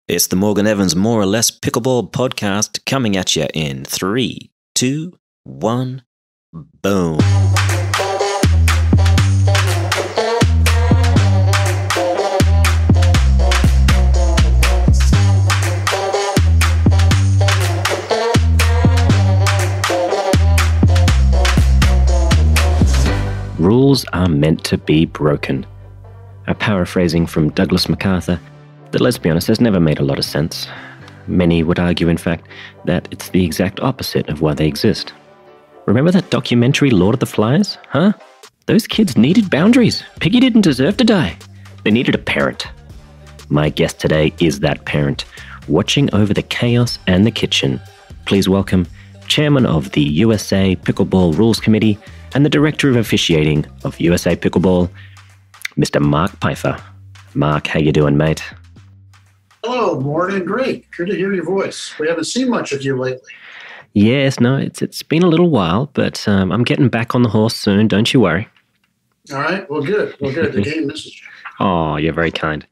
It's the Morgan Evans More or Less Pickleball podcast coming at you in 3, 2, 1, boom. Rules are meant to be broken. A paraphrasing from Douglas MacArthur that, let's be honest, has never made a lot of sense. Many would argue, in fact, that it's the exact opposite of why they exist. Remember that documentary Lord of the Flies? Huh? Those kids needed boundaries. Piggy didn't deserve to die. They needed a parent. My guest today is that parent, watching over the chaos and the kitchen. Please welcome Chairman of the USA Pickleball Rules Committee and the Director of Officiating of USA Pickleball, Mr. Mark Peifer. Mark, how you doing, mate? Hello, morning. Great. Good to hear your voice. We haven't seen much of you lately. Yes, no, it's been a little while, but I'm getting back on the horse soon. Don't you worry. All right. Well, good. The game misses you. Oh, you're very kind.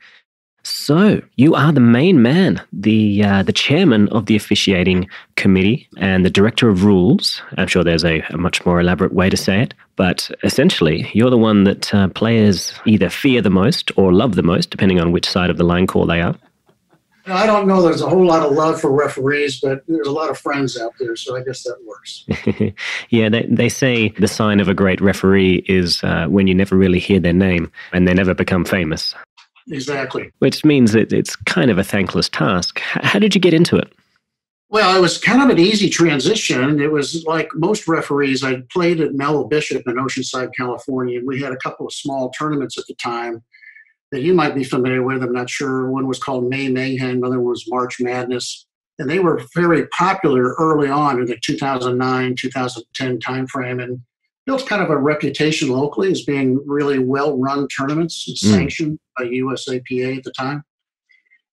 So you are the main man, the chairman of the officiating committee and the director of rules. I'm sure there's a much more elaborate way to say it, but essentially you're the one that players either fear the most or love the most, depending on which side of the line call they are. I don't know there's a whole lot of love for referees, but there's a lot of friends out there, so I guess that works. Yeah, they say the sign of a great referee is when you never really hear their name and they never become famous. Exactly. Which means that it's kind of a thankless task. How did you get into it? Well, it was kind of an easy transition. It was like most referees. I played at Mellow Bishop in Oceanside, California, and we had a couple of small tournaments at the time that you might be familiar with. I'm not sure. One was called May Mayhem, another was March Madness. And they were very popular early on in the 2009, 2010 timeframe, and built kind of a reputation locally as being really well-run tournaments, sanctioned by USAPA at the time.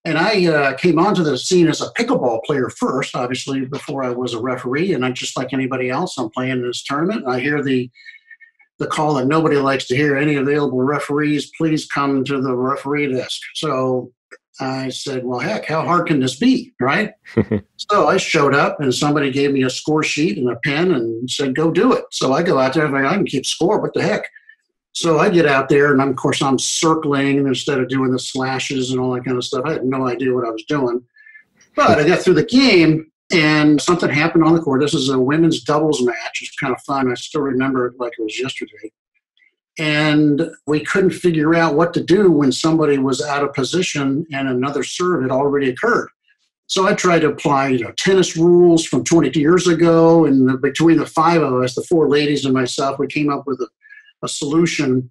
And I came onto the scene as a pickleball player first, obviously, before I was a referee. And I, just like anybody else, I'm playing in this tournament. And I hear the call that nobody likes to hear. Any available referees, please come to the referee desk. So I said, well, heck, how hard can this be, right? So I showed up and somebody gave me a score sheet and a pen and said, go do it. So I go out there and I can keep score. What the heck? So I get out there and of course I'm circling instead of doing the slashes and all that kind of stuff. I had no idea what I was doing. But I got through the game and something happened on the court. This is a women's doubles match. It's kind of fun. I still remember it like it was yesterday. And we couldn't figure out what to do when somebody was out of position and another serve had already occurred. So I tried to apply, tennis rules from 22 years ago. And between the five of us, the four ladies and myself, we came up with a solution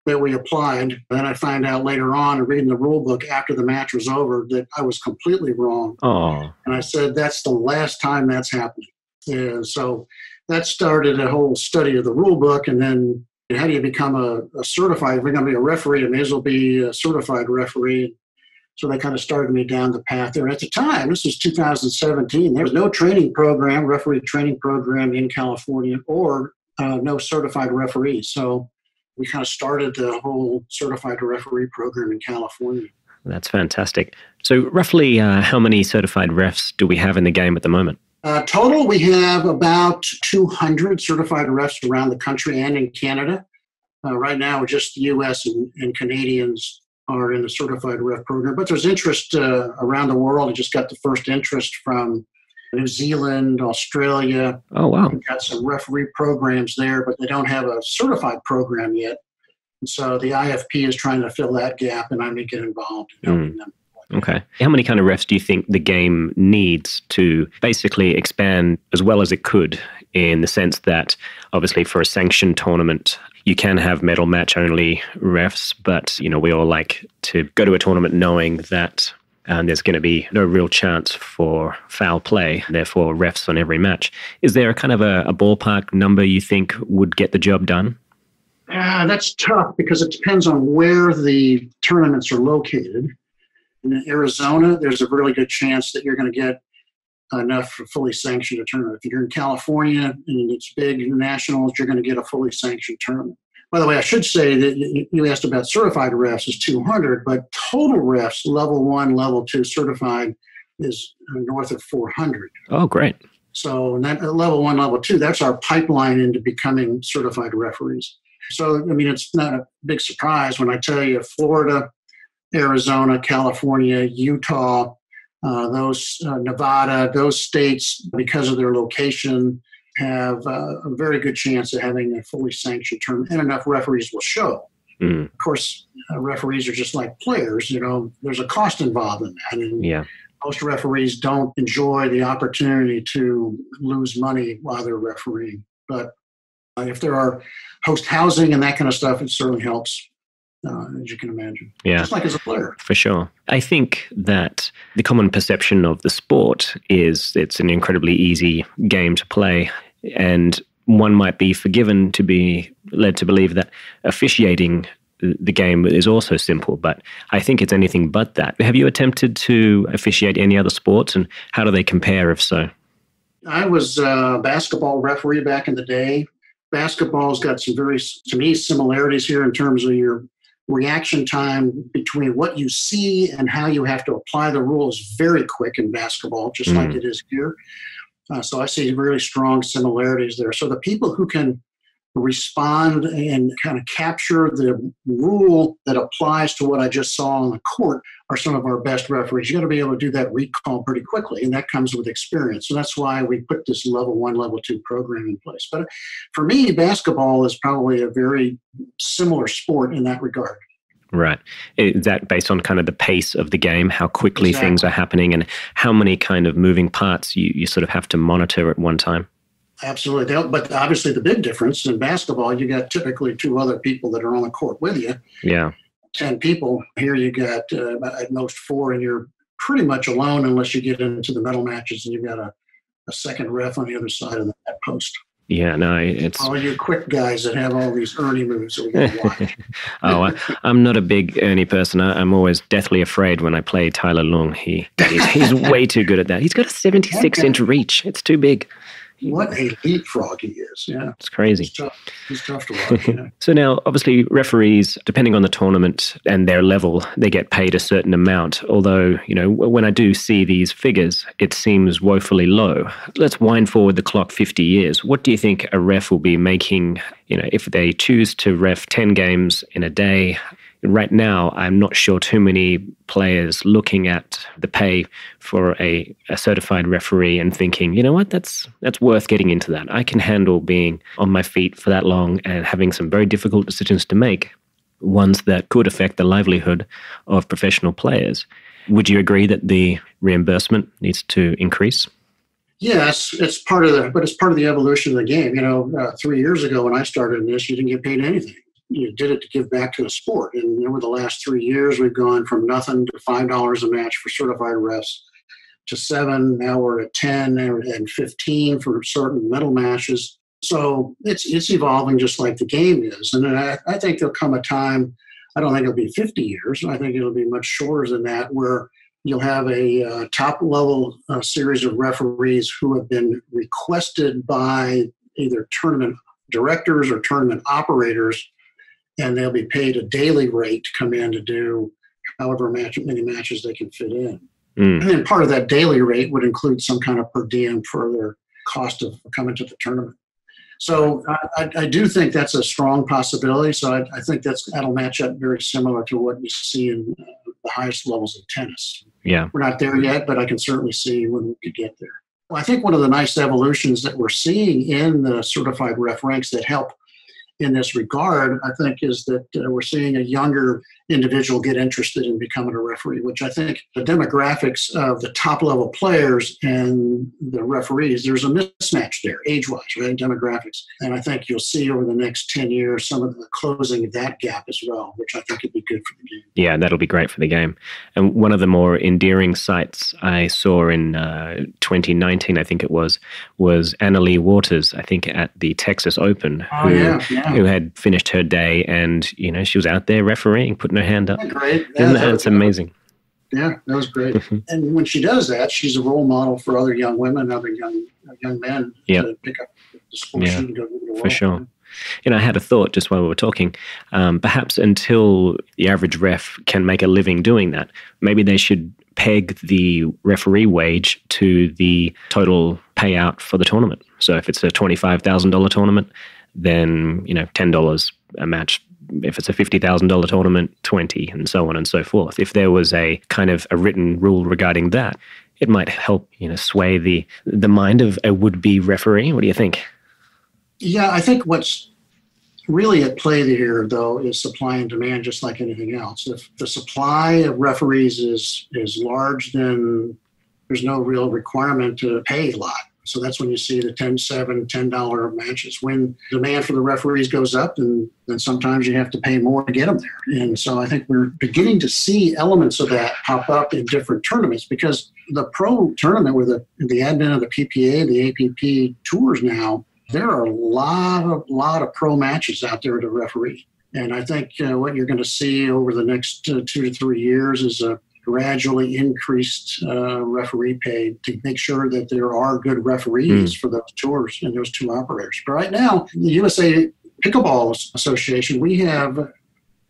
that we applied. Then I found out later on, reading the rule book after the match was over, that I was completely wrong. Oh. And I said, that's the last time that's happening. And so that started a whole study of the rule book. And then how do you become a certified? If you're going to be a referee, I may as well be a certified referee. So they kind of started me down the path there. At the time, this was 2017, there was no training program, referee training program in California, or no certified referees. So we kind of started the whole certified referee program in California. That's fantastic. So roughly how many certified refs do we have in the game at the moment? Total, we have about 200 certified refs around the country and in Canada. Right now, just the U.S. and Canadians are in the certified ref program. But there's interest around the world. I just got the first interest from New Zealand, Australia. Oh, wow. We've got some referee programs there, but they don't have a certified program yet. And so the IFP is trying to fill that gap, and I'm going to get involved in helping them. Okay. How many kind of refs do you think the game needs to basically expand as well as it could, in the sense that obviously for a sanctioned tournament, you can have medal match only refs, but we all like to go to a tournament knowing that there's going to be no real chance for foul play, therefore refs on every match. Is there a kind of a ballpark number you think would get the job done? That's tough because it depends on where the tournaments are located. In Arizona, there's a really good chance that you're going to get enough for fully sanctioned a tournament. If you're in California and it's big nationals, you're going to get a fully sanctioned tournament. By the way, I should say that you asked about certified refs is 200, but total refs, level 1, level 2 certified is north of 400. Oh, great. So that level 1, level 2, that's our pipeline into becoming certified referees. So, I mean, it's not a big surprise when I tell you Florida, Arizona, California, Utah, Nevada, those states, because of their location, have a very good chance of having a fully sanctioned tournament, and enough referees will show. Of course, referees are just like players. There's a cost involved in that. And most referees don't enjoy the opportunity to lose money while they're refereeing. But if there are host housing and that kind of stuff, it certainly helps, as you can imagine. Yeah. Just like as a player. For sure. I think that the common perception of the sport is it's an incredibly easy game to play. And one might be forgiven to be led to believe that officiating the game is also simple, but I think it's anything but that. Have you attempted to officiate any other sports, and how do they compare, if so? I was a basketball referee back in the day. Basketball's got some very, to me, similarities here in terms of your reaction time between what you see and how you have to apply the rules very quick in basketball, just like it is here. So I see really strong similarities there. So the people who can respond and kind of capture the rule that applies to what I just saw on the court are some of our best referees. You got to be able to do that recall pretty quickly, and that comes with experience. So that's why we put this level 1, level 2 program in place. But for me, basketball is probably a very similar sport in that regard. Right. Is that based on kind of the pace of the game, how quickly things are happening, and how many kind of moving parts you sort of have to monitor at one time? Absolutely. But obviously the big difference in basketball, you got typically 2 other people that are on the court with you. Yeah. 10 people. Here you got at most 4, and you're pretty much alone unless you get into the medal matches and you've got a second ref on the other side of that post. Yeah, no, it's all you quick guys that have all these Ernie moves that we got to watch. I'm not a big Ernie person. I'm always deathly afraid when I play Tyler Lung. He's way too good at that. He's got a 76-inch reach. It's too big. What a leapfrog he is. Yeah. It's crazy. He's tough to watch. Yeah. So now, obviously, referees, depending on the tournament and their level, they get paid a certain amount. Although, when I do see these figures, it seems woefully low. Let's wind forward the clock 50 years. What do you think a ref will be making, if they choose to ref 10 games in a day? Right now, I'm not sure too many players looking at the pay for a certified referee and thinking, you know what, that's worth getting into that. I can handle being on my feet for that long and having some very difficult decisions to make, ones that could affect the livelihood of professional players. Would you agree that the reimbursement needs to increase? Yes, it's part of the evolution of the game. 3 years ago when I started in this, you didn't get paid anything. You did it to give back to the sport. And over the last 3 years, we've gone from nothing to $5 a match for certified refs to $7. Now we're at 10 and 15 for certain medal matches. So it's evolving just like the game is. And I think there'll come a time, I don't think it'll be 50 years. I think it'll be much shorter than that, where you'll have a top-level series of referees who have been requested by either tournament directors or tournament operators, and they'll be paid a daily rate to come in to do however many matches they can fit in. And then part of that daily rate would include some kind of per diem for their cost of coming to the tournament. So I do think that's a strong possibility. So I think that'll match up very similar to what you see in the highest levels of tennis. Yeah. We're not there yet, but I can certainly see when we could get there. Well, I think one of the nice evolutions that we're seeing in the certified ref ranks that help in this regard, I think, is that we're seeing a younger individual get interested in becoming a referee, which I think the demographics of the top-level players and the referees, there's a mismatch there, age-wise, right, demographics. And I think you'll see over the next 10 years some of the closing of that gap as well, which I think would be good for the game. Yeah, that'll be great for the game. And one of the more endearing sights I saw in 2019, I think it was Annalie Waters, I think at the Texas Open, who had finished her day, and she was out there refereeing, putting her hand up. Great. Isn't that it's amazing? Yeah, that was great. And when she does that, she's a role model for other young women, other young men to pick up the sport and go to the world. For sure. I had a thought just while we were talking. Perhaps until the average ref can make a living doing that, maybe they should peg the referee wage to the total payout for the tournament. So if it's a $25,000 tournament, then $10 a match. If it's a $50,000 tournament, $20, and so on and so forth. If there was a kind of a written rule regarding that, it might help sway the mind of a would-be referee. What do you think? Yeah, I think what's really at play here, though, is supply and demand, just like anything else. If the supply of referees is large, then there's no real requirement to pay a lot. So that's when you see the $10.7, $10 matches. When demand for the referees goes up, then sometimes you have to pay more to get them there. And so I think we're beginning to see elements of that pop up in different tournaments, because the pro tournament with the advent of the PPA, the APP tours now, there are a lot of pro matches out there to referee. And I think what you're going to see over the next 2 to 3 years is a gradually increased referee pay to make sure that there are good referees for those tours and those two operators. But right now, the USA Pickleball Association, we have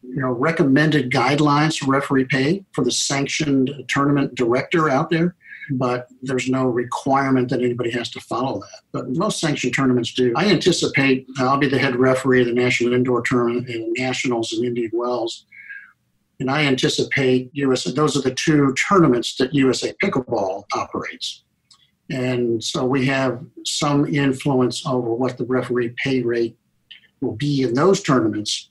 recommended guidelines for referee pay for the sanctioned tournament director out there, but there's no requirement that anybody has to follow that. But most sanctioned tournaments do. I anticipate I'll be the head referee of the National Indoor Tournament and Nationals in Indian Wells. And I anticipate those are the two tournaments that USA Pickleball operates. And so we have some influence over what the referee pay rate will be in those tournaments.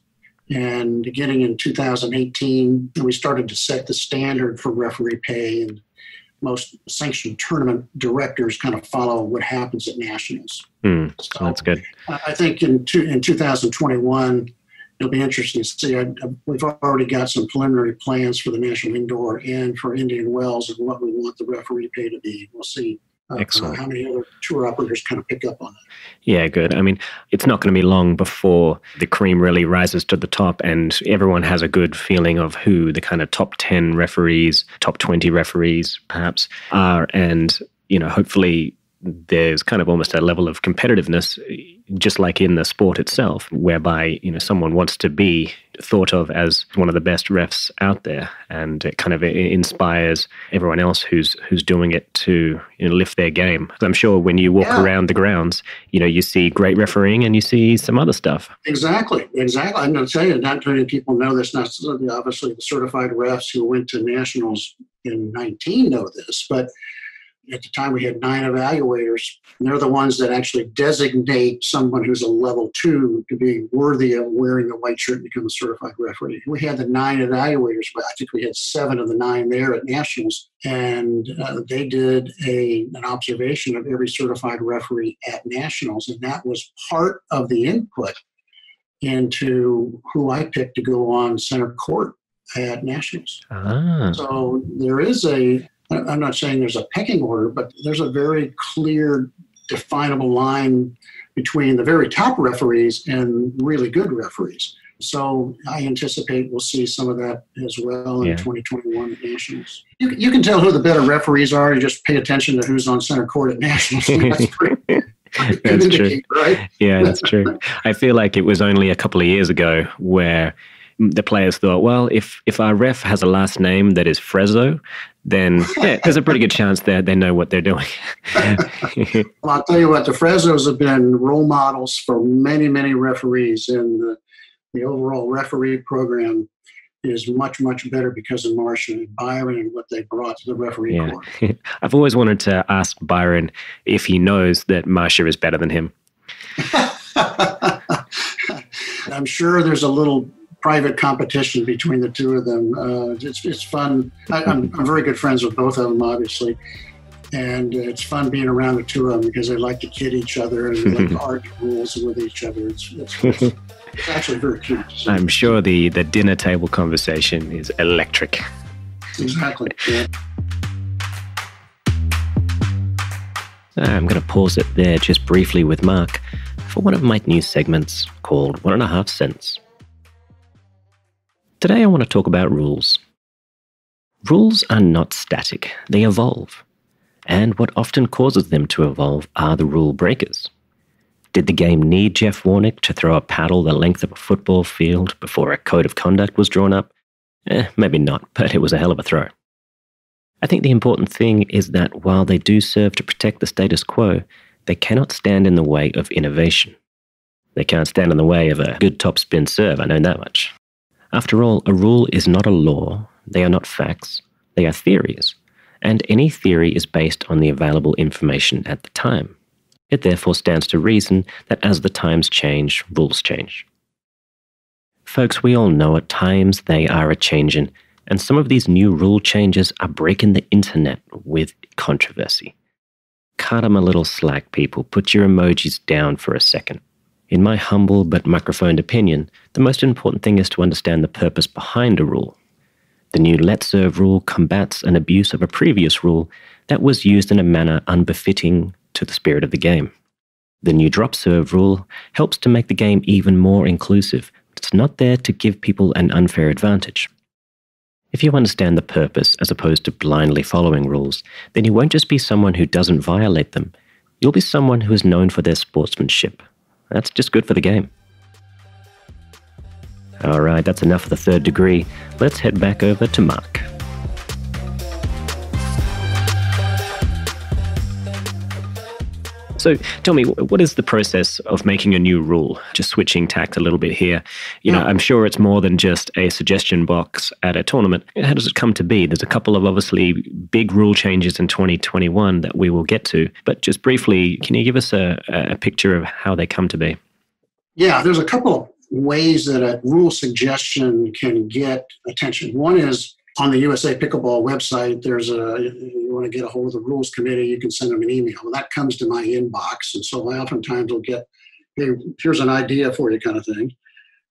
And beginning in 2018, we started to set the standard for referee pay, and most sanctioned tournament directors kind of follow what happens at nationals. So that's good. I think in 2021, it'll be interesting to see. We've already got some preliminary plans for the National Indoor and for Indian Wells and what we want the referee pay to be. We'll see how many other tour operators kind of pick up on that. Yeah, good. I mean, it's not going to be long before the cream really rises to the top and everyone has a good feeling of who the kind of top 10 referees, top 20 referees perhaps are. And, hopefully there's kind of almost a level of competitiveness, just like in the sport itself, whereby someone wants to be thought of as one of the best refs out there, and it kind of inspires everyone else who's doing it to lift their game. I'm sure when you walk around the grounds, you see great refereeing and you see some other stuff. Exactly. I'm going to tell you, not many people know this. Not obviously the certified refs who went to nationals in 19 know this, but at the time, we had 9 evaluators, and they're the ones that actually designate someone who's a level 2 to be worthy of wearing the white shirt and become a certified referee. We had the 9 evaluators, but I think we had 7 of the 9 there at nationals, and they did an observation of every certified referee at nationals, and that was part of the input into who I picked to go on center court at nationals. So there is I'm not saying there's a pecking order, but there's a very clear, definable line between the very top referees and really good referees. So I anticipate we'll see some of that as well in 2021 at Nationals. You can tell who the better referees are. You just pay attention to who's on center court at Nationals. That's pretty that's true. Right? Yeah, that's true. I feel like it was only a couple of years ago where the players thought, well, if our ref has a last name that is Frezzo, then there's a pretty good chance that they know what they're doing. Well, I'll tell you what, the Frezzos have been role models for many, many referees, and the overall referee program is much, much better because of Marcia and Byron and what they brought to the referee court. I've always wanted to ask Byron if he knows that Marcia is better than him. I'm sure there's a little private competition between the two of them. It's fun. I'm very good friends with both of them, obviously. And it's fun being around the two of them because they like to kid each other and they like to argue rules with each other. It's actually very cute. I'm sure the dinner table conversation is electric. Exactly. Yeah. I'm going to pause it there just briefly with Mark for one of my new segments called 1.5 Cents. Today I want to talk about rules. Rules are not static, they evolve. And what often causes them to evolve are the rule breakers. Did the game need Jeff Warnick to throw a paddle the length of a football field before a code of conduct was drawn up? Maybe not, but it was a hell of a throw. I think the important thing is that while they do serve to protect the status quo, they cannot stand in the way of innovation. They can't stand in the way of a good topspin serve, I know that much. After all, a rule is not a law, they are not facts, they are theories, and any theory is based on the available information at the time. It therefore stands to reason that as the times change, rules change. Folks, we all know at times they are a-changin', and some of these new rule changes are breaking the internet with controversy. Cut 'em a little slack, people. Put your emojis down for a second. In my humble but microphoned opinion, the most important thing is to understand the purpose behind a rule. The new Let Serve rule combats an abuse of a previous rule that was used in a manner unbefitting to the spirit of the game. The new Drop Serve rule helps to make the game even more inclusive. It's not there to give people an unfair advantage. If you understand the purpose as opposed to blindly following rules, then you won't just be someone who doesn't violate them. You'll be someone who is known for their sportsmanship. That's just good for the game. All right, that's enough of the third degree. Let's head back over to Mark. So tell me, what is the process of making a new rule? Just switching tact a little bit here. You know, I'm sure it's more than just a suggestion box at a tournament. How does it come to be? There's a couple of obviously big rule changes in 2021 that we will get to. But just briefly, can you give us a picture of how they come to be? Yeah, there's a couple of ways that a rule suggestion can get attention. One is on the USA Pickleball website, you want to get a hold of the Rules Committee, you can send them an email. Well, that comes to my inbox. And so I oftentimes will get, hey, here's an idea for you kind of thing.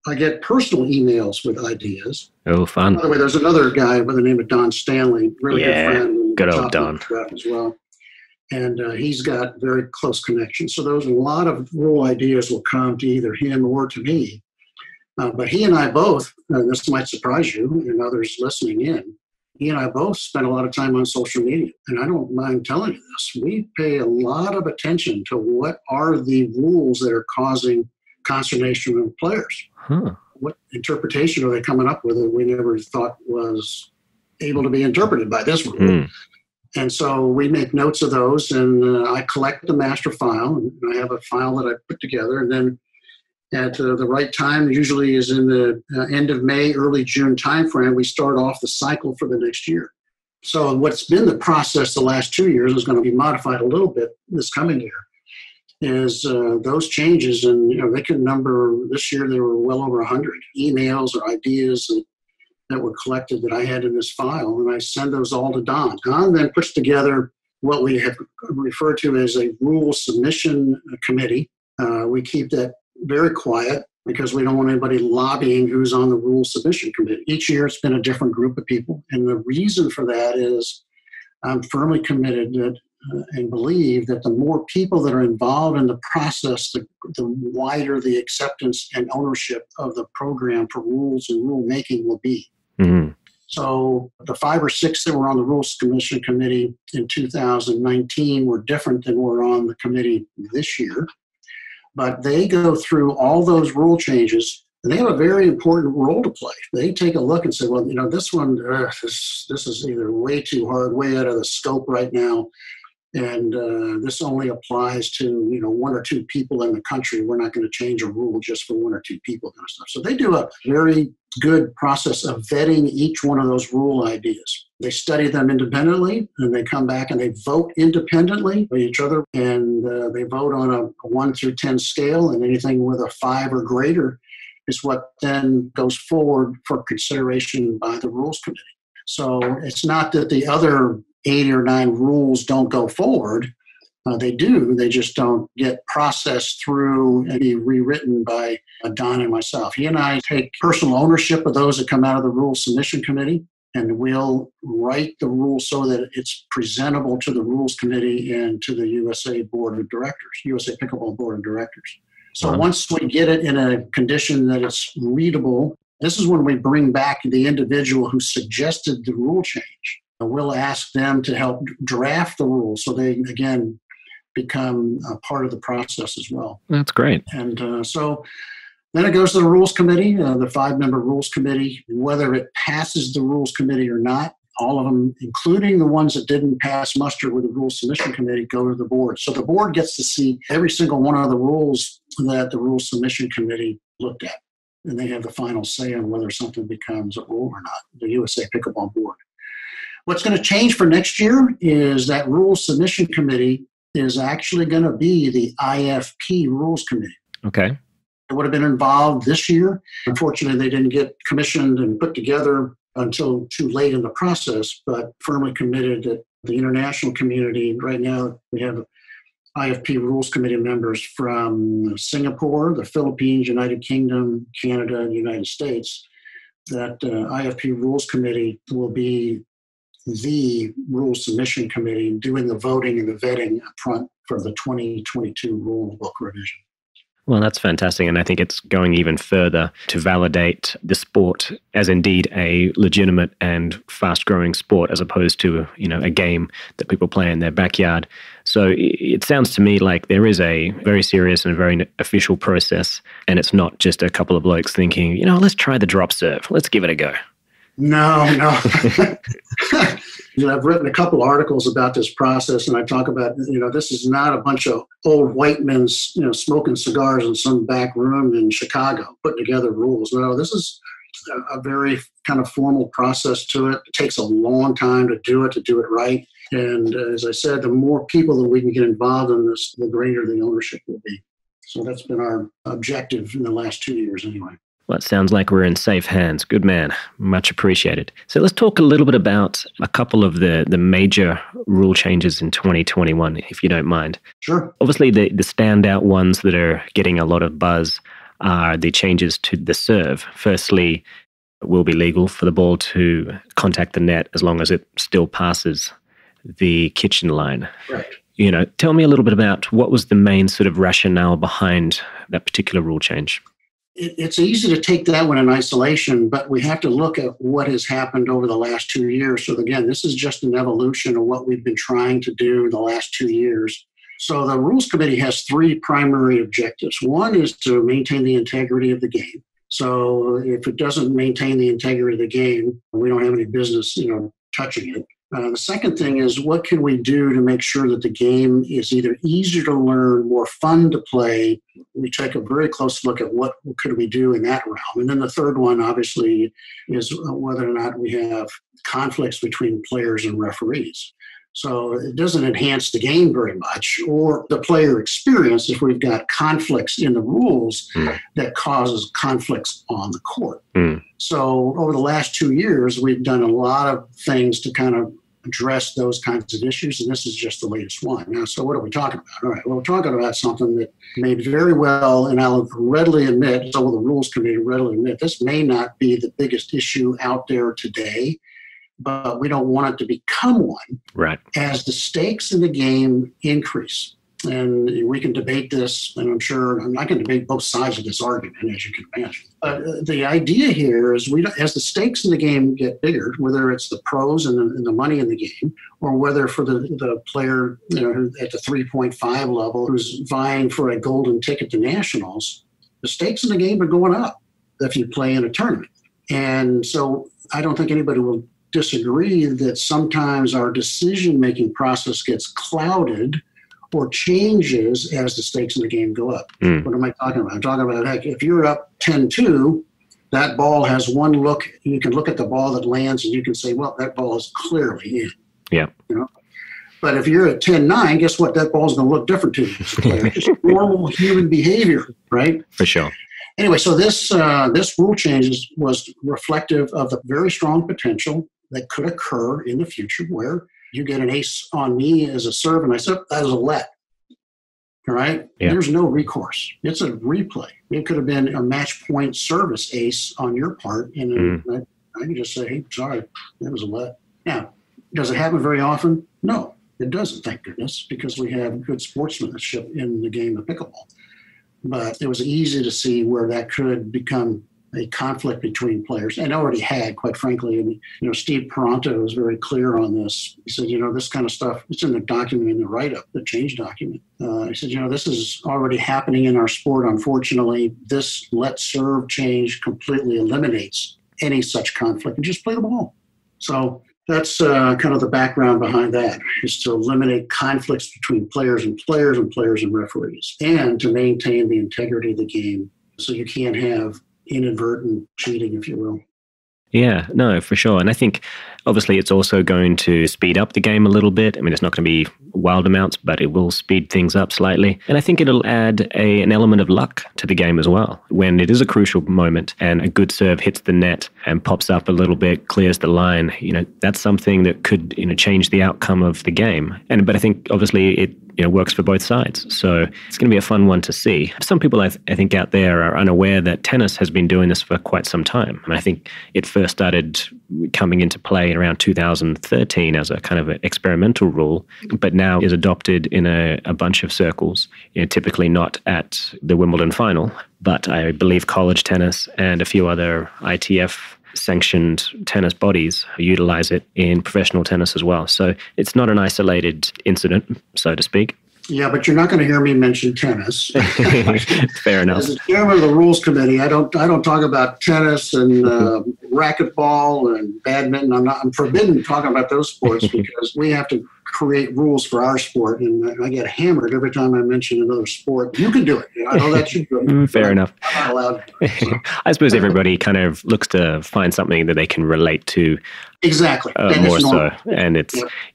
I get personal emails with ideas. Oh, fun. By the way, there's another guy by the name of Don Stanley, really good friend. Good old Don. As well. And he's got very close connections. So a lot of rule ideas will come to either him or to me. But he and I both, this might surprise you and others listening in, he and I both spend a lot of time on social media. And I don't mind telling you this. We pay a lot of attention to what are the rules that are causing consternation with players. What interpretation are they coming up with that we never thought was able to be interpreted by this rule? And so we make notes of those, and I collect the master file. And I have a file that I put together, and then at the right time, usually is in the end of May, early June timeframe, we start off the cycle for the next year. So what's been the process the last 2 years is going to be modified a little bit this coming year, is those changes, and they can number, this year there were well over 100 emails or ideas that were collected that I had in this file, and I send those all to Don. Don then puts together what we have referred to as a rule submission committee. We keep that very quiet because we don't want anybody lobbying who's on the rule submission committee. Each year it's been a different group of people. And the reason for that is I'm firmly committed and believe that the more people that are involved in the process, the wider the acceptance and ownership of the program for rules and rule making will be. So the 5 or 6 that were on the Rules Commission Committee in 2019 were different than were on the committee this year. But they go through all those rule changes, and they have a very important role to play. They take a look and say, well, this one, this is either way too hard, way out of the scope right now, and this only applies to 1 or 2 people in the country. We're not going to change a rule just for 1 or 2 people kind of stuff. So they do a very good process of vetting each one of those rule ideas. They study them independently, and they come back and they vote independently with each other, and they vote on a 1 through 10 scale, and anything with a 5 or greater is what then goes forward for consideration by the Rules Committee. So it's not that the other 8 or 9 rules don't go forward. They do. They just don't get processed through and be rewritten by Don and myself. He and I take personal ownership of those that come out of the Rules Submission Committee, and we'll write the rule so that it's presentable to the Rules Committee and to the USA Board of Directors, USA Pickleball Board of Directors. So once we get it in a condition that it's readable, this is when we bring back the individual who suggested the rule change. We'll ask them to help draft the rule. So they, again, become a part of the process as well. That's great. And so then it goes to the Rules Committee, the 5-member Rules Committee. Whether it passes the Rules Committee or not, all of them, including the ones that didn't pass muster with the Rules Submission Committee, go to the board. So the board gets to see every single one of the rules that the Rules Submission Committee looked at. And they have the final say on whether something becomes a rule or not, the USA Pickleball Board. What's going to change for next year is that Rules Submission Committee is actually going to be the IFP Rules Committee. Okay. It would have been involved this year. Unfortunately, they didn't get commissioned and put together until too late in the process, but firmly committed that the international community, right now we have IFP Rules Committee members from Singapore, the Philippines, United Kingdom, Canada, and the United States. That IFP Rules Committee will be the Rules Submission Committee doing the voting and the vetting up front for the 2022 rule book revision. Well, that's fantastic. And I think it's going even further to validate the sport as indeed a legitimate and fast-growing sport as opposed to, a game that people play in their backyard. So it sounds to me like there is a very serious and very official process, and it's not just a couple of blokes thinking, let's try the drop serve. Let's give it a go. No. I've written a couple articles about this process, and I talk about, this is not a bunch of old white men, smoking cigars in some back room in Chicago, putting together rules. No, this is a very kind of formal process to it. It takes a long time to do it right. And as I said, the more people that we can get involved in this, the greater the ownership will be. So that's been our objective in the last 2 years anyway. Well, it sounds like we're in safe hands. Good man. Much appreciated. So let's talk a little bit about a couple of the major rule changes in 2021, if you don't mind. Sure. Obviously, the standout ones that are getting a lot of buzz are the changes to the serve. Firstly, it will be legal for the ball to contact the net as long as it still passes the kitchen line. Right. Tell me a little bit about what was the main sort of rationale behind that particular rule change. It's easy to take that one in isolation, but we have to look at what has happened over the last 2 years. So again, this is just an evolution of what we've been trying to do the last 2 years. So the Rules Committee has 3 primary objectives. One is to maintain the integrity of the game. So if it doesn't maintain the integrity of the game, we don't have any business, touching it. The second thing is, what can we do to make sure that the game is either easier to learn, more fun to play? We take a very close look at what could we do in that realm. And then the third one, obviously, is whether or not we have conflicts between players and referees. So it doesn't enhance the game very much, or the player experience if we've got conflicts in the rules that causes conflicts on the court. So over the last 2 years, we've done a lot of things to kind of address those kinds of issues, and this is just the latest one. Now, so what are we talking about? All right, well, we're talking about something that may very well, and I'll readily admit, so will the Rules Committee readily admit, this may not be the biggest issue out there today, but we don't want it to become one. Right. As the stakes in the game increase. And we can debate this, and I'm sure I'm not going to debate both sides of this argument, as you can imagine. But the idea here is, as the stakes in the game get bigger, whether it's the pros and the money in the game, or whether for the player at the 3.5 level who's vying for a golden ticket to nationals, the stakes in the game are going up if you play in a tournament. And so I don't think anybody will disagree that sometimes our decision-making process gets clouded or changes as the stakes in the game go up. What am I talking about? I'm talking about, heck, if you're up 10-2, that ball has one look. You can look at the ball that lands and you can say, well, that ball is clearly in. Yeah. But if you're at 10-9, guess what? That ball's going to look different to you as a player. Just normal human behavior, right? For sure. Anyway, so this rule change was reflective of the very strong potential that could occur in the future where you get an ace on me as a serve, and I said, that is a let. All right? Yeah. There's no recourse. It's a replay. It could have been a match point service ace on your part, and I can just say, hey, sorry, that was a let. Now, does it happen very often? No, it doesn't, thank goodness, because we have good sportsmanship in the game of pickleball. But it was easy to see where that could become a conflict between players, and already had, quite frankly. And, Steve Peranto was very clear on this. He said, this kind of stuff, it's in the document, in the write-up, the change document. He said, this is already happening in our sport. Unfortunately, this let serve change completely eliminates any such conflict and just play the ball. So that's kind of the background behind that, is to eliminate conflicts between players and players and players and referees, and to maintain the integrity of the game so you can't have inadvertent cheating, if you will. Yeah, no, for sure. And I think obviously it's also going to speed up the game a little bit. I mean, it's not going to be wild amounts, but it will speed things up slightly. And I think it'll add an element of luck to the game as well. When it is a crucial moment and a good serve hits the net and pops up a little bit, clears the line, that's something that could, change the outcome of the game. But I think obviously it works for both sides. So it's going to be a fun one to see. Some people, I think, out there are unaware that tennis has been doing this for quite some time. And I think it first started coming into play around 2013 as a kind of an experimental rule, but now is adopted in a bunch of circles, typically not at the Wimbledon final, but I believe college tennis and a few other ITF sanctioned tennis bodies utilize it in professional tennis as well. So it's not an isolated incident, so to speak. Yeah, but you're not going to hear me mention tennis. Fair enough. As the chairman of the Rules Committee, I don't talk about tennis and racquetball and badminton. I'm forbidden talking about those sports because we have to create rules for our sport, and I get hammered every time I mention another sport. You can do it. I know that you do it. Fair enough. I'm not allowed. So. I suppose everybody kind of looks to find something that they can relate to. Exactly. More so. And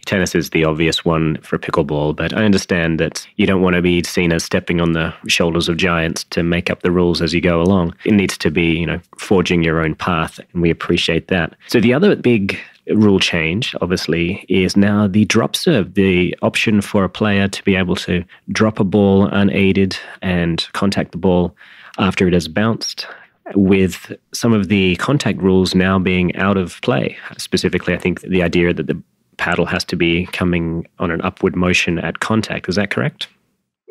tennis is the obvious one for pickleball, but I understand that you don't want to be seen as stepping on the shoulders of giants to make up the rules as you go along. It needs to be, forging your own path, and we appreciate that. So the other big rule change, obviously, is now the drop serve, the option for a player to be able to drop a ball unaided and contact the ball after it has bounced, with some of the contact rules now being out of play. Specifically, I think the idea that the paddle has to be coming on an upward motion at contact. Is that correct?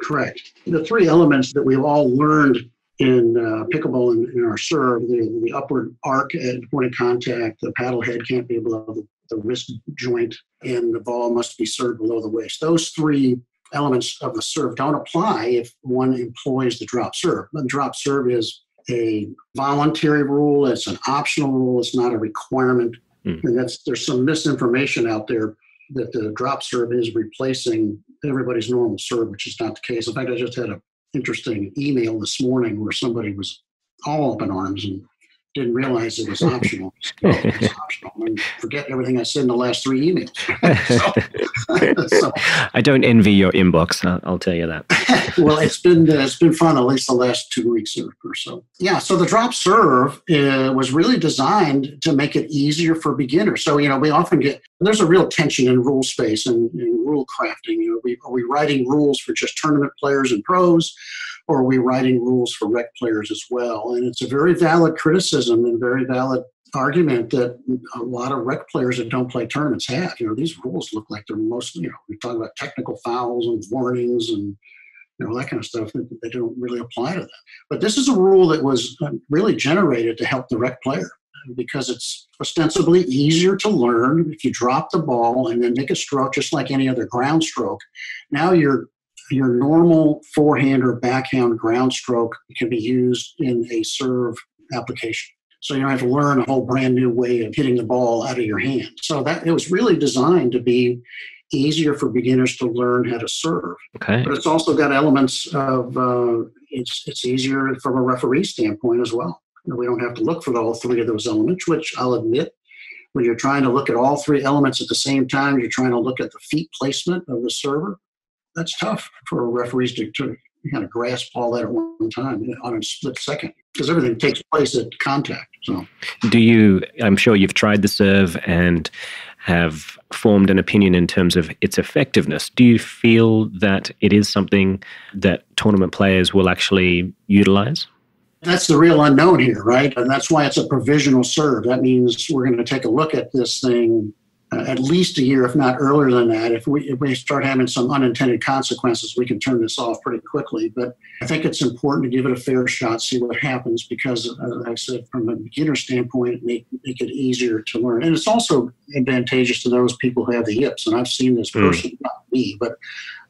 Correct. The three elements that we've all learned in pickleball in our serve, the upward arc at point of contact, the paddle head can't be below the wrist joint, and the ball must be served below the waist. Those three elements of the serve don't apply if one employs the drop serve. The drop serve is a voluntary rule. It's an optional rule. It's not a requirement. And there's some misinformation out there that the drop serve is replacing everybody's normal serve, which is not the case. In fact, I just had an interesting email this morning where somebody was all up in arms and didn't realize it was optional. It's optional. And forget everything I said in the last three emails. So, I don't envy your inbox, I'll tell you that. Well, it's been fun at least the last 2 weeks or so. Yeah, so the drop serve was really designed to make it easier for beginners. So, we often there's a real tension in rule space and in rule crafting. Are we writing rules for just tournament players and pros? Or are we writing rules for rec players as well? And it's a very valid criticism and very valid argument that a lot of rec players that don't play tournaments have. These rules look like they're mostly, we talk about technical fouls and warnings and, that kind of stuff that they don't really apply to them. But this is a rule that was really generated to help the rec player because it's ostensibly easier to learn if you drop the ball and then make a stroke just like any other ground stroke. Now your normal forehand or backhand ground stroke can be used in a serve application. So you don't have to learn a whole brand new way of hitting the ball out of your hand. So it was really designed to be easier for beginners to learn how to serve. Okay. But it's also got elements of, it's easier from a referee standpoint as well. We don't have to look for all three of those elements, which I'll admit, when you're trying to look at all three elements at the same time, you're trying to look at the feet placement of the server. That's tough for referees to kind of grasp all that at one time on a split second because everything takes place at contact. So, I'm sure you've tried the serve and have formed an opinion in terms of its effectiveness. Do you feel that it is something that tournament players will actually utilize? That's the real unknown here, right? And that's why it's a provisional serve. That means we're going to take a look at this thing at least a year, if not earlier than that. If we start having some unintended consequences, we can turn this off pretty quickly. But I think it's important to give it a fair shot, see what happens, because, as I said, from a beginner standpoint, make it easier to learn. And it's also advantageous to those people who have the yips. And I've seen this person, not me, but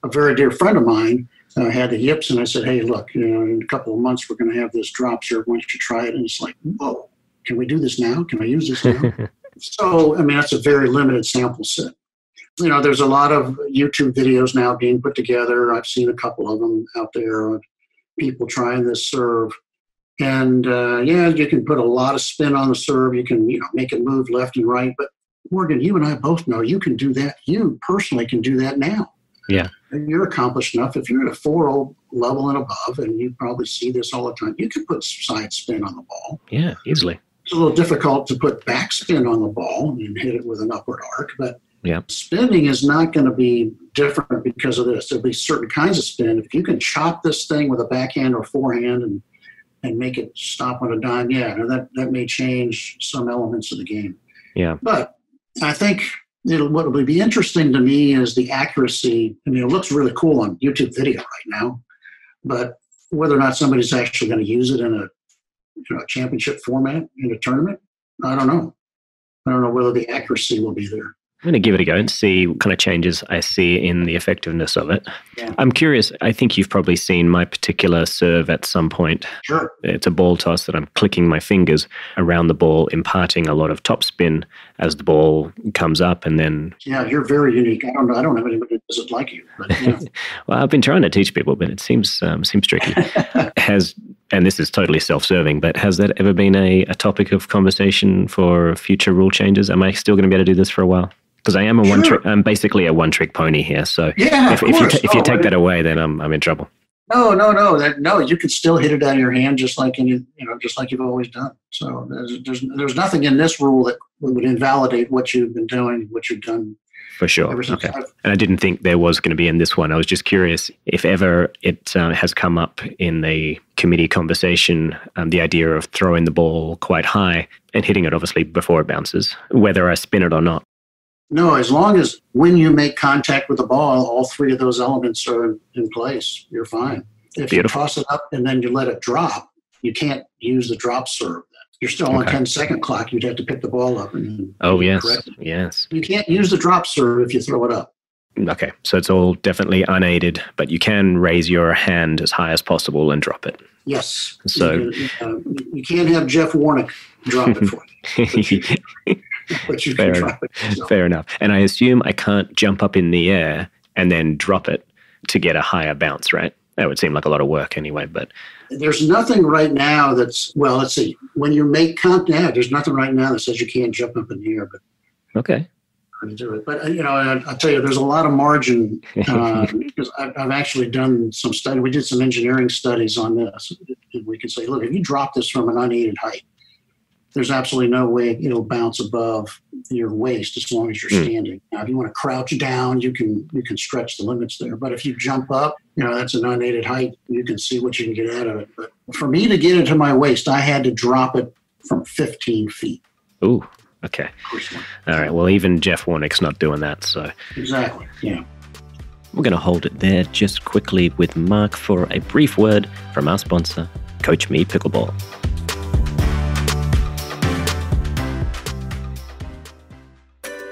a very dear friend of mine had the yips. And I said, hey, look, in a couple of months, we're going to have this drop serve. Why don't you try it? And it's like, whoa, can we do this now? Can I use this now? So, I mean, that's a very limited sample set. There's a lot of YouTube videos now being put together. I've seen a couple of them out there of people trying this serve. And, you can put a lot of spin on the serve. You can, make it move left and right. But, Morgan, you and I both know you can do that. You personally can do that now. Yeah. And you're accomplished enough. If you're at a 4.0 level and above, and you probably see this all the time, you can put side spin on the ball. Yeah, easily. It's a little difficult to put backspin on the ball and hit it with an upward arc, but spinning is not going to be different because of this. There'll be certain kinds of spin. If you can chop this thing with a backhand or forehand and make it stop on a dime, that may change some elements of the game. Yeah. But I think what would be interesting to me is the accuracy. I mean, it looks really cool on YouTube video right now, but whether or not somebody's actually going to use it in a championship format in a tournament, I don't know. I don't know whether the accuracy will be there. I'm going to give it a go and see what kind of changes I see in the effectiveness of it. Yeah. I'm curious. I think you've probably seen my particular serve at some point. Sure. It's a ball toss that I'm clicking my fingers around the ball, imparting a lot of top spin as the ball comes up, and then... Yeah, you're very unique. I don't have anybody that does it like you. But, Well, I've been trying to teach people, but it seems tricky. And this is totally self-serving, but has that ever been a topic of conversation for future rule changes? Am I still going to be able to do this for a while? Because I am I'm basically a one-trick pony here. So if you take that away, then I'm in trouble. No, you could still hit it out of your hand just like you've always done. So there's nothing in this rule that would invalidate what you've been doing, what you've done. For sure. Okay. And I didn't think there was going to be in this one. I was just curious if ever it has come up in the committee conversation, the idea of throwing the ball quite high and hitting it obviously before it bounces, whether I spin it or not. No, as long as when you make contact with the ball, all three of those elements are in place, you're fine. If you toss it up and then you let it drop, you can't use the drop serve. You're still on 10-second clock. You'd have to pick the ball up. Yes. You can't use the drop serve if you throw it up. Okay, so it's all definitely unaided, but you can raise your hand as high as possible and drop it. Yes. So you can't have Jeff Warnick drop it for you. But you can drop it. So. Fair enough. And I assume I can't jump up in the air and then drop it to get a higher bounce, right? That would seem like a lot of work anyway, but... There's nothing right now that's... Well, let's see. When you make contact, there's nothing right now that says you can't jump up in the air, but... Okay. Do it. But, I'll tell you, there's a lot of margin because I've actually done some study. We did some engineering studies on this. We can say, look, if you drop this from an unaided height, there's absolutely no way it'll bounce above your waist as long as you're standing. Now, if you want to crouch down, you can stretch the limits there. But if you jump up, that's an unaided height. You can see what you can get out of it. But for me to get it to my waist, I had to drop it from 15 feet. Ooh, okay. All right. Well, even Jeff Warnick's not doing that. So exactly. Yeah. We're going to hold it there just quickly with Mark for a brief word from our sponsor, Coach Me Pickleball.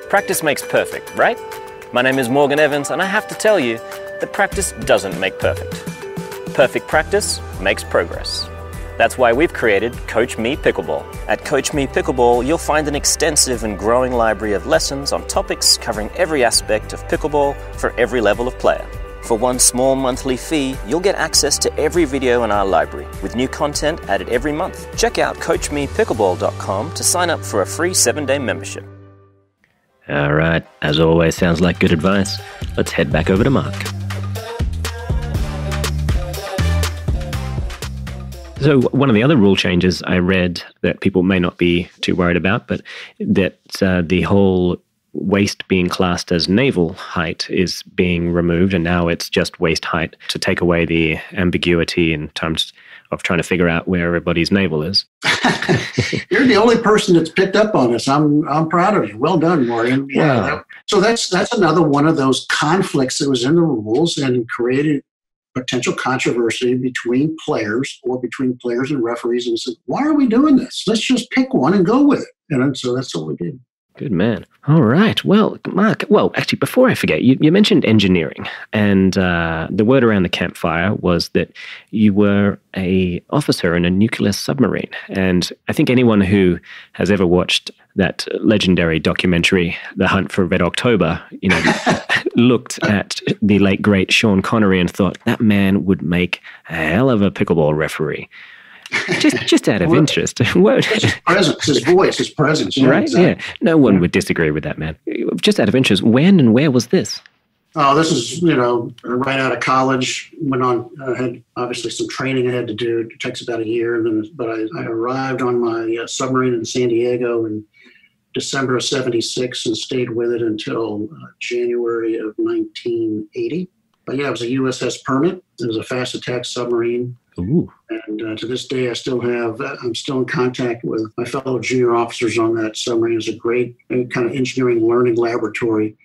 Practice makes perfect, right? My name is Morgan Evans, and I have to tell you that practice doesn't make perfect. Perfect practice makes progress. That's why we've created Coach Me Pickleball. At Coach Me Pickleball, you'll find an extensive and growing library of lessons on topics covering every aspect of pickleball for every level of player. For one small monthly fee, you'll get access to every video in our library, with new content added every month. Check out CoachMePickleball.com to sign up for a free 7-day membership. All right, as always, sounds like good advice. Let's head back over to Mark. So one of the other rule changes I read that people may not be too worried about, but that the whole waist being classed as navel height is being removed, and now it's just waist height to take away the ambiguity in terms of trying to figure out where everybody's navel is. You're the only person that's picked up on this. I'm proud of you. Well done, Morgan. Yeah. Wow. So that's another one of those conflicts that was in the rules and created potential controversy between players or between players and referees, and said, why are we doing this? Let's just pick one and go with it. And so that's what we did. Good man. All right. Well, Mark, actually, before I forget, you mentioned engineering, and the word around the campfire was that you were an officer in a nuclear submarine. And I think anyone who has ever watched that legendary documentary, The Hunt for Red October, looked at the late, great Sean Connery and thought, that man would make a hell of a pickleball referee. Just out of interest. His presence, his voice, his presence. Yeah, right? exactly. Yeah. No one would disagree with that, man. Just out of interest, when and where was this? Oh, this is, right out of college. Went on, had obviously some training I had to do. It takes about a year. But I arrived on my submarine in San Diego in December of 76 and stayed with it until January of 1980. But yeah, it was a USS Permit. It was a fast attack submarine. Ooh. And to this day, I'm still in contact with my fellow junior officers on that submarine. It was a great kind of engineering learning laboratory.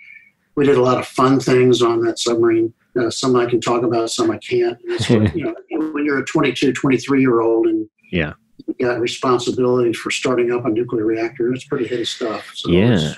We did a lot of fun things on that submarine. Some I can talk about, some I can't. When you're a 22, 23-year-old and you got responsibility for starting up a nuclear reactor, it's pretty heady stuff. So yeah.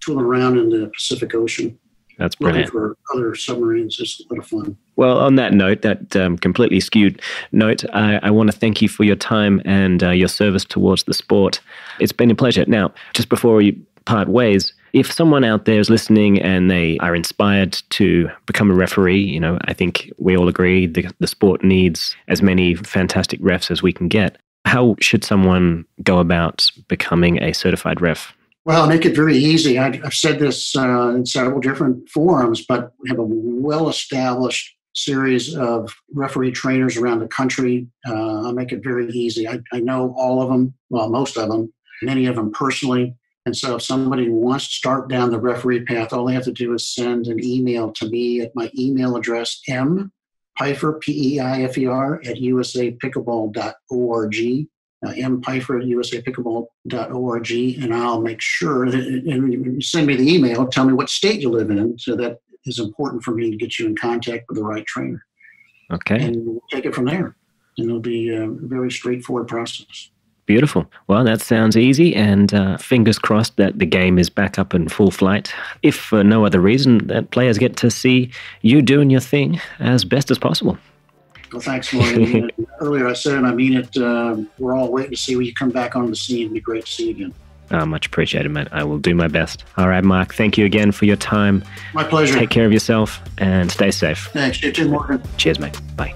Tooling around in the Pacific Ocean. That's brilliant. Looking for other submarines is a lot of fun. Well, on that note, that completely skewed note, I want to thank you for your time and your service towards the sport. It's been a pleasure. Now, just before we part ways, if someone out there is listening and they are inspired to become a referee, I think we all agree the sport needs as many fantastic refs as we can get. How should someone go about becoming a certified ref? Well, make it very easy. I've said this in several different forums, but we have a well-established series of referee trainers around the country. I'll make it very easy. I know all of them, well, most of them, many of them personally. And so if somebody wants to start down the referee path, all they have to do is send an email to me at my email address, Peifer, Peifer, at usapickleball.org. Peifer at usapickleball.org, and I'll make sure that, and you send me the email, tell me what state you live in, so that is important for me to get you in contact with the right trainer. Okay. And we'll take it from there. And it'll be a very straightforward process. Beautiful. Well, that sounds easy, and fingers crossed that the game is back up in full flight. If for no other reason, that players get to see you doing your thing as best as possible. Well, thanks, Morgan. Earlier I said, and I mean it, we're all waiting to see when you come back on the scene. It'd be great to see you again. Much appreciated, mate. I will do my best. All right, Mark, thank you again for your time. My pleasure. Take care of yourself and stay safe. Thanks. You too, Morgan. Cheers, mate. Bye.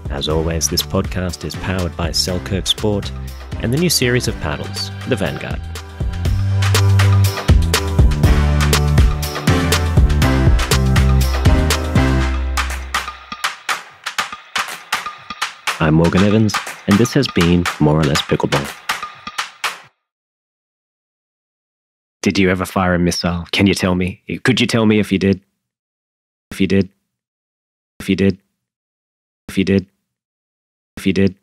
As always, this podcast is powered by Selkirk Sport and the new series of paddles, the Vanguard. I'm Morgan Evans, and this has been More or Less Pickleball. Did you ever fire a missile? Can you tell me? Could you tell me if you did? If you did? If you did? If you did? If you did?